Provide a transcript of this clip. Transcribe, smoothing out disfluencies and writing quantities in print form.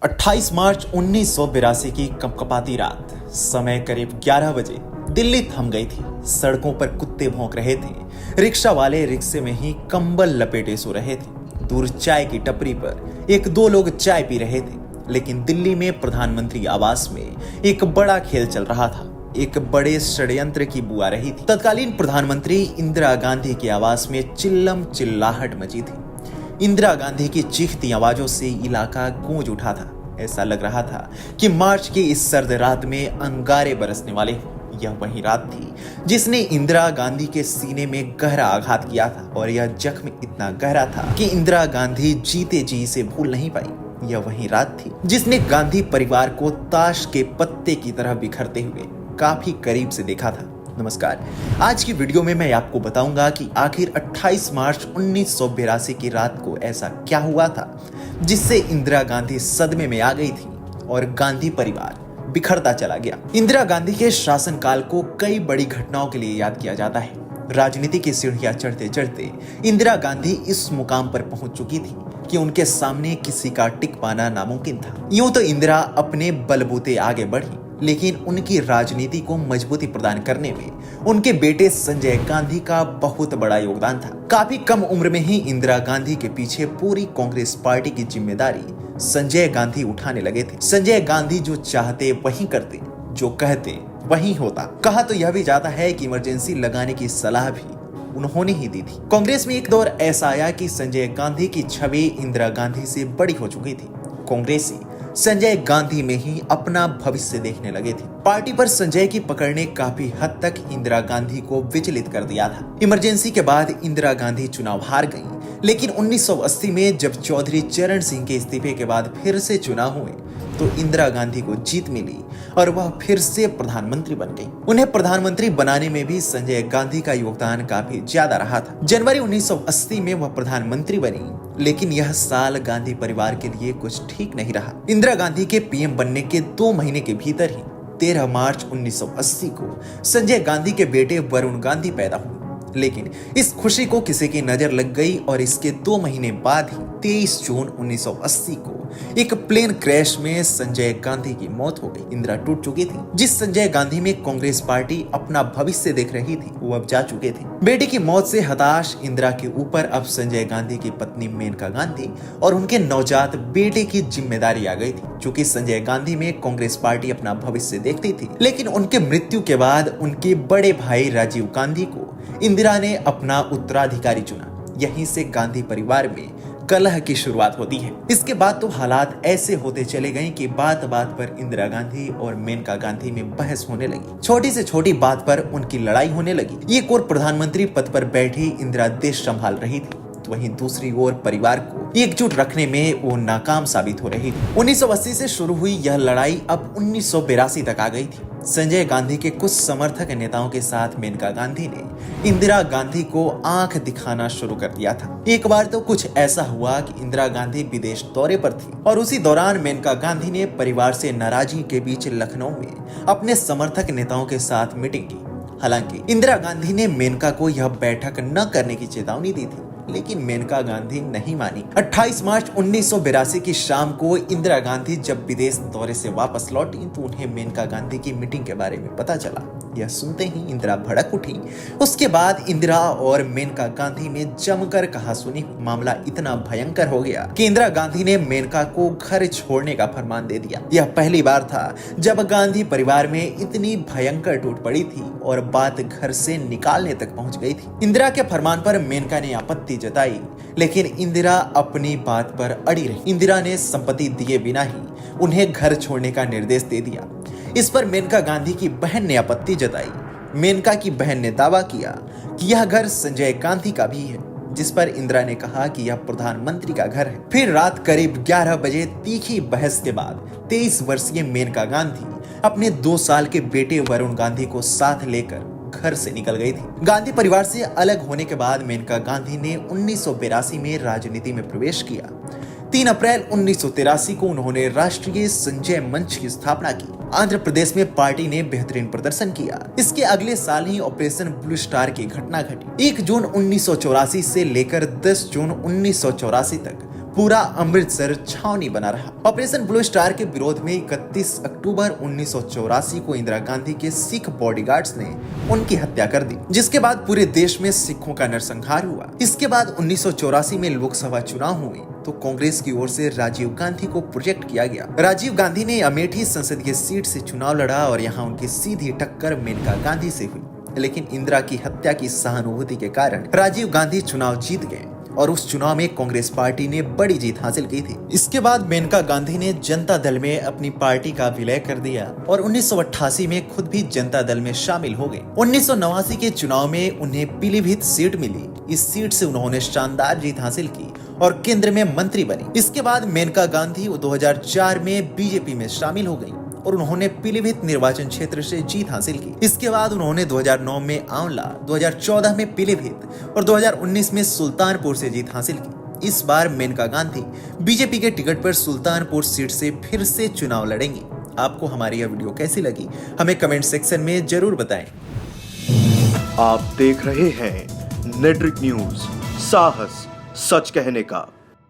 28 मार्च 1982 की कपकपाती रात, समय करीब 11 बजे दिल्ली थम गई थी। सड़कों पर कुत्ते भौंक रहे थे। रिक्शा वाले रिक्शे में ही कंबल लपेटे सो रहे थे। दूर चाय की टपरी पर एक दो लोग चाय पी रहे थे। लेकिन दिल्ली में प्रधानमंत्री आवास में एक बड़ा खेल चल रहा था। एक बड़े षड्यंत्र की बुआ रही थी। तत्कालीन प्रधानमंत्री इंदिरा गांधी के आवास में चिल्लम चिल्लाहट मची थी। इंदिरा गांधी की चीखती आवाजों से इलाका गूंज उठा था। ऐसा लग रहा था कि मार्च की इस सर्द रात में अंगारे बरसने वाले हों। यह वही रात थी जिसने इंदिरा गांधी के सीने में गहरा आघात किया था, और यह जख्म इतना गहरा था कि इंदिरा गांधी जीते जी इसे भूल नहीं पाई। यह वही रात थी जिसने गांधी परिवार को ताश के पत्ते की तरह बिखरते हुए काफी करीब से देखा था। नमस्कार, आज की वीडियो में मैं आपको बताऊंगा कि आखिर 28 मार्च 1982 की रात को ऐसा क्या हुआ था जिससे इंदिरा गांधी सदमे में आ गई थी और गांधी परिवार बिखरता चला गया। इंदिरा गांधी के शासनकाल को कई बड़ी घटनाओं के लिए याद किया जाता है। राजनीति की सीढ़ियां चढ़ते चढ़ते इंदिरा गांधी इस मुकाम पर पहुंच चुकी थी कि उनके सामने किसी का टिक पाना नामुमकिन था। यूं तो इंदिरा अपने बलबूते आगे बढ़ी, लेकिन उनकी राजनीति को मजबूती प्रदान करने में उनके बेटे संजय गांधी का बहुत बड़ा योगदान था। काफी कम उम्र में ही इंदिरा गांधी के पीछे पूरी कांग्रेस पार्टी की जिम्मेदारी संजय गांधी उठाने लगे थे। संजय गांधी जो चाहते वही करते, जो कहते वही होता। कहा तो यह भी जाता है कि इमरजेंसी लगाने की सलाह भी उन्होंने ही दी थी। कांग्रेस में एक दौर ऐसा आया कि संजय गांधी की छवि इंदिरा गांधी से बड़ी हो चुकी थी। कांग्रेसी संजय गांधी में ही अपना भविष्य देखने लगे थे। पार्टी पर संजय की पकड़ ने काफी हद तक इंदिरा गांधी को विचलित कर दिया था। इमरजेंसी के बाद इंदिरा गांधी चुनाव हार गईं, लेकिन 1980 में जब चौधरी चरण सिंह के इस्तीफे के बाद फिर से चुनाव हुए तो इंदिरा गांधी को जीत मिली और वह फिर से प्रधानमंत्री बन गई। उन्हें प्रधानमंत्री बनाने में भी संजय गांधी का योगदान काफी ज्यादा रहा था। जनवरी 1980 में वह प्रधानमंत्री बनी, लेकिन यह साल गांधी परिवार के लिए कुछ ठीक नहीं रहा। इंदिरा गांधी के पीएम बनने के 2 महीने के भीतर ही 13 मार्च 1980 को संजय गांधी के बेटे वरुण गांधी पैदा हुए। लेकिन इस खुशी को किसी की नजर लग गई और इसके 2 महीने बाद ही 23 जून 1980 को एक प्लेन क्रैश में संजय गांधी की मौत हो गई। इंदिरा टूट चुकी थी। जिस संजय गांधी में कांग्रेस पार्टी अपना भविष्य देख रही थी वो अब जा चुके थे। बेटे की मौत से हताश इंदिरा के ऊपर अब संजय गांधी की पत्नी मेनका गांधी और उनके नवजात बेटे की जिम्मेदारी आ गई थी। चूंकि संजय गांधी में कांग्रेस पार्टी अपना भविष्य देखती थी, लेकिन उनके मृत्यु के बाद उनके बड़े भाई राजीव गांधी को इंदिरा ने अपना उत्तराधिकारी चुना। यहीं से गांधी परिवार में कलह की शुरुआत होती है। इसके बाद तो हालात ऐसे होते चले गए कि बात बात पर इंदिरा गांधी और मेनका गांधी में बहस होने लगी। छोटी से छोटी बात पर उनकी लड़ाई होने लगी। एक और प्रधानमंत्री पद पर बैठी इंदिरा देश संभाल रही थी, तो वहीं दूसरी ओर परिवार को एकजुट रखने में वो नाकाम साबित हो रही थी। 1980 से शुरू हुई यह लड़ाई अब 1982 तक आ गई थी। संजय गांधी के कुछ समर्थक नेताओं के साथ मेनका गांधी ने इंदिरा गांधी को आंख दिखाना शुरू कर दिया था। एक बार तो कुछ ऐसा हुआ कि इंदिरा गांधी विदेश दौरे पर थी और उसी दौरान मेनका गांधी ने परिवार से नाराजगी के बीच लखनऊ में अपने समर्थक नेताओं के साथ मीटिंग की। हालांकि इंदिरा गांधी ने मेनका को यह बैठक न करने की चेतावनी दी थी, लेकिन मेनका गांधी नहीं मानी। 28 मार्च 1982 की शाम को इंदिरा गांधी जब विदेश दौरे से वापस लौटी तो उन्हें मेनका गांधी की मीटिंग के बारे में पता चला। यह सुनते ही इंदिरा भड़क उठी। उसके बाद इंदिरा और मेनका गांधी में जमकर कहासुनी। मामला इतना भयंकर हो गया कि इंदिरा गांधी ने मेनका को घर छोड़ने का फरमान दे दिया। यह पहली बार था जब गांधी परिवार में इतनी भयंकर टूट पड़ी थी और बात घर से निकालने तक पहुंच गई थी। इंदिरा के फरमान पर मेनका ने आपत्ति जताई, लेकिन इंदिरा अपनी बात पर अड़ी रही। इंदिरा ने संपत्ति दिए बिना ही उन्हें घर छोड़ने का निर्देश दे दिया। इस पर मेनका गांधी की बहन ने आपत्ति जताई। मेनका की बहन ने दावा किया कि यह घर संजय गांधी का भी है, जिस पर इंदिरा ने कहा कि यह प्रधानमंत्री का घर है। फिर रात करीब 11 बजे तीखी बहस के बाद 23 वर्षीय मेनका गांधी अपने 2 साल के बेटे वरुण गांधी को साथ लेकर घर से निकल गई थी। गांधी परिवार से अलग होने के बाद मेनका गांधी ने 1982 में राजनीति में प्रवेश किया। 3 अप्रैल 1983 को उन्होंने राष्ट्रीय संजय मंच की स्थापना की। आंध्र प्रदेश में पार्टी ने बेहतरीन प्रदर्शन किया। इसके अगले साल ही ऑपरेशन ब्लू स्टार की घटना घटी। 1 जून 1984 से लेकर 10 जून 1984 तक पूरा अमृतसर छावनी बना रहा। ऑपरेशन ब्लू स्टार के विरोध में 31 अक्टूबर 1984 को इंदिरा गांधी के सिख बॉडीगार्ड्स ने उनकी हत्या कर दी, जिसके बाद पूरे देश में सिखों का नरसंहार हुआ। इसके बाद 1984 में लोकसभा चुनाव हुए तो कांग्रेस की ओर से राजीव गांधी को प्रोजेक्ट किया गया। राजीव गांधी ने अमेठी संसदीय सीट से चुनाव लड़ा और यहाँ उनकी सीधी टक्कर मेनका गांधी से हुई, लेकिन इंदिरा की हत्या की सहानुभूति के कारण राजीव गांधी चुनाव जीत गए और उस चुनाव में कांग्रेस पार्टी ने बड़ी जीत हासिल की थी। इसके बाद मेनका गांधी ने जनता दल में अपनी पार्टी का विलय कर दिया और 1988 में खुद भी जनता दल में शामिल हो गए। 1989 के चुनाव में उन्हें पीलीभीत सीट मिली। इस सीट से उन्होंने शानदार जीत हासिल की और केंद्र में मंत्री बनी। इसके बाद मेनका गांधी 2004 में बीजेपी में शामिल हो गई और उन्होंने पीलीभीत निर्वाचन क्षेत्र से जीत हासिल की। इसके बाद उन्होंने 2009 में आंवला, 2014 में पीलीभीत और 2019 में सुल्तानपुर से जीत हासिल की। इस बार मेनका गांधी बीजेपी के टिकट पर सुल्तानपुर सीट से फिर से चुनाव लड़ेंगी। आपको हमारी यह वीडियो कैसी लगी हमें कमेंट सेक्शन में जरूर बताएं। आप देख रहे हैं नेट्रिक न्यूज, साहस सच कहने का।